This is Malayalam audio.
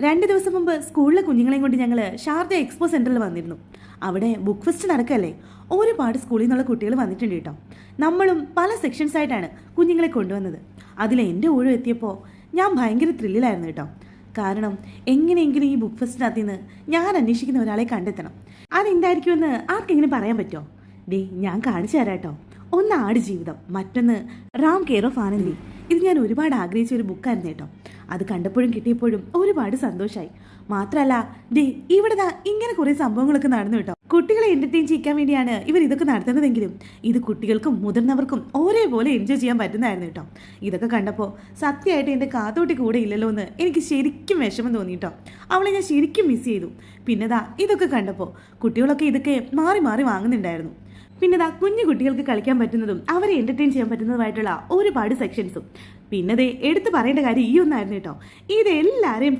2 ദിവസം മുമ്പ് സ്കൂളിലെ കുഞ്ഞുങ്ങളെയും കൊണ്ട് ഞങ്ങൾ ഷാർജ എക്സ്പോ സെന്ററിൽ വന്നിരുന്നു. അവിടെ ബുക്ക് ഫെസ്റ്റ് നടക്കല്ലേ, ഒരുപാട് സ്കൂളിൽ നിന്നുള്ള കുട്ടികൾ വന്നിട്ടുണ്ട് കേട്ടോ. നമ്മളും പല സെക്ഷൻസ് ആയിട്ടാണ് കുഞ്ഞുങ്ങളെ കൊണ്ടുവന്നത്. അതിൽ എൻ്റെ ഊഴം എത്തിയപ്പോൾ ഞാൻ ഭയങ്കര ത്രില്ലിലായിരുന്നു കേട്ടോ. കാരണം എങ്ങനെയെങ്കിലും ഈ ബുക്ക് ഫെസ്റ്റിനകത്ത് നിന്ന് ഞാൻ അന്വേഷിക്കുന്ന ഒരാളെ കണ്ടെത്തണം. അതെന്തായിരിക്കുമെന്ന് ആർക്കെങ്കിലും പറയാൻ പറ്റുമോ? ഞാൻ കാണിച്ചു തരാം കേട്ടോ. ഒന്ന് ആടുജീവിതം, മറ്റൊന്ന് റാം കെയർ ഓഫ് ആനന്ദി. ഇത് ഞാൻ ഒരുപാട് ആഗ്രഹിച്ച ഒരു ബുക്കായിരുന്നു കേട്ടോ. അത് കണ്ടപ്പോഴും കിട്ടിയപ്പോഴും ഒരുപാട് സന്തോഷമായി. മാത്രമല്ല ഇവിടെ ഇങ്ങനെ കുറേ സംഭവങ്ങളൊക്കെ നടന്നു കേട്ടോ. കുട്ടികളെ എന്റർടൈൻ ചെയ്യിക്കാൻ വേണ്ടിയാണ് ഇവർ ഇതൊക്കെ നടത്തുന്നതെങ്കിലും ഇത് കുട്ടികൾക്കും മുതിർന്നവർക്കും ഒരേപോലെ എൻജോയ് ചെയ്യാൻ പറ്റുന്നതായിരുന്നു കേട്ടോ. ഇതൊക്കെ കണ്ടപ്പോൾ സത്യമായിട്ട് എൻ്റെ കാത്തോട്ടി കൂടെ ഇല്ലല്ലോ എന്ന് എനിക്ക് ശരിക്കും വിഷമം തോന്നി കേട്ടോ. അവളെ ഞാൻ ശരിക്കും മിസ് ചെയ്തു. പിന്നെതാ ഇതൊക്കെ കണ്ടപ്പോൾ കുട്ടികളൊക്കെ ഇതൊക്കെ മാറി മാറി വാങ്ങുന്നുണ്ടായിരുന്നു. പിന്നെ കുഞ്ഞു കുട്ടികൾക്ക് കളിക്കാൻ പറ്റുന്നതും അവരെ എന്റർടൈൻ ചെയ്യാൻ പറ്റുന്നതുമായിട്ടുള്ള ഒരുപാട് സെക്ഷൻസും. പിന്നെ എടുത്തു പറയേണ്ട കാര്യം ഈ ഒന്നായിരുന്നു കേട്ടോ. ഇതെല്ലാവരെയും